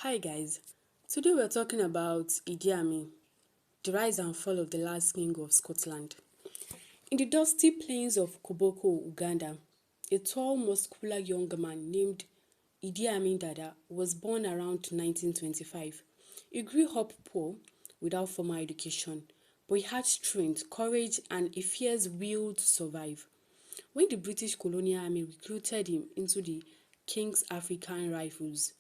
Hi guys, today we're talking about Idi Amin, the rise and fall of the last king of Scotland. In the dusty plains of Koboko, Uganda, a tall, muscular young man named Idi Amin Dada was born around 1925. He grew up poor, without formal education, but he had strength, courage, and a fierce will to survive. When the British colonial army recruited him into the King's African Rifles,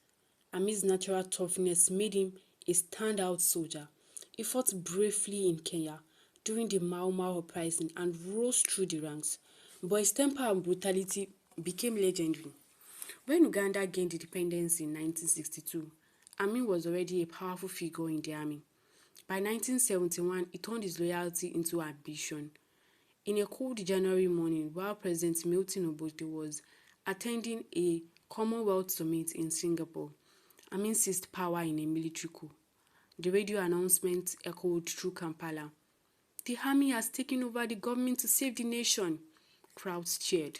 Amin's natural toughness made him a standout soldier. He fought bravely in Kenya during the Mau Mau uprising and rose through the ranks, but his temper and brutality became legendary. When Uganda gained independence in 1962, Amin was already a powerful figure in the army. By 1971, he turned his loyalty into ambition. In a cold January morning, while President Milton Obote was attending a Commonwealth summit in Singapore, Amin seized power in a military coup. The radio announcement echoed through Kampala. "The army has taken over the government to save the nation." Crowds cheered,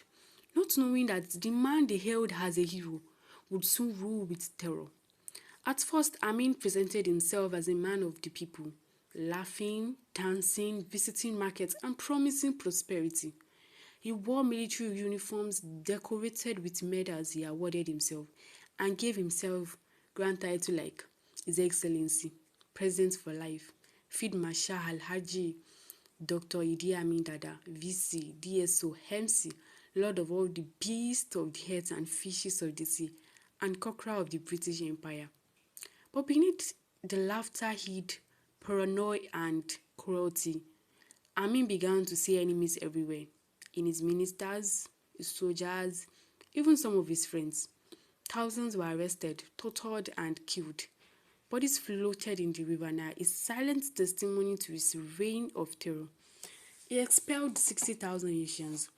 not knowing that the man they hailed as a hero would soon rule with terror. At first, Amin presented himself as a man of the people, laughing, dancing, visiting markets, and promising prosperity. He wore military uniforms decorated with medals he awarded himself and gave himself grand titles like His Excellency, President for Life, Field Marshal Alhaji Dr. Idi Amin Dada, VC, DSO, MC, Lord of all the beasts of the earth and fishes of the sea, and Conqueror of the British Empire. But beneath the laughter hid paranoia and cruelty. Amin began to see enemies everywhere, in his ministers, his soldiers, even some of his friends. Thousands were arrested, tortured, and killed. Bodies floated in the river Nile, a silent testimony to his reign of terror. He expelled 60,000 Asians,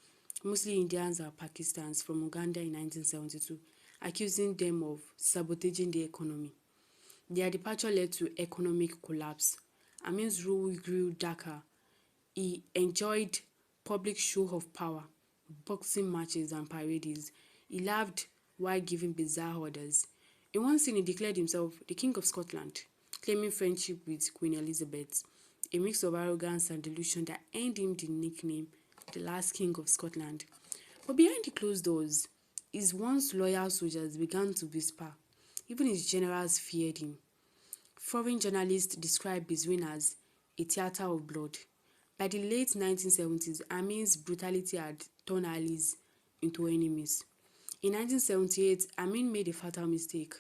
mostly Indians and Pakistans, from Uganda in 1972, accusing them of sabotaging the economy. Their departure led to economic collapse. Amin's rule grew darker. He enjoyed public show of power, boxing matches and parades. He laughed while giving bizarre orders. In one scene, he declared himself the King of Scotland, claiming friendship with Queen Elizabeth, a mix of arrogance and delusion that earned him the nickname the last King of Scotland. But behind the closed doors, his once loyal soldiers began to whisper. Even his generals feared him. Foreign journalists described his reign as a theater of blood. By the late 1970s, Amin's brutality had turned allies into enemies. In 1978, Amin made a fatal mistake.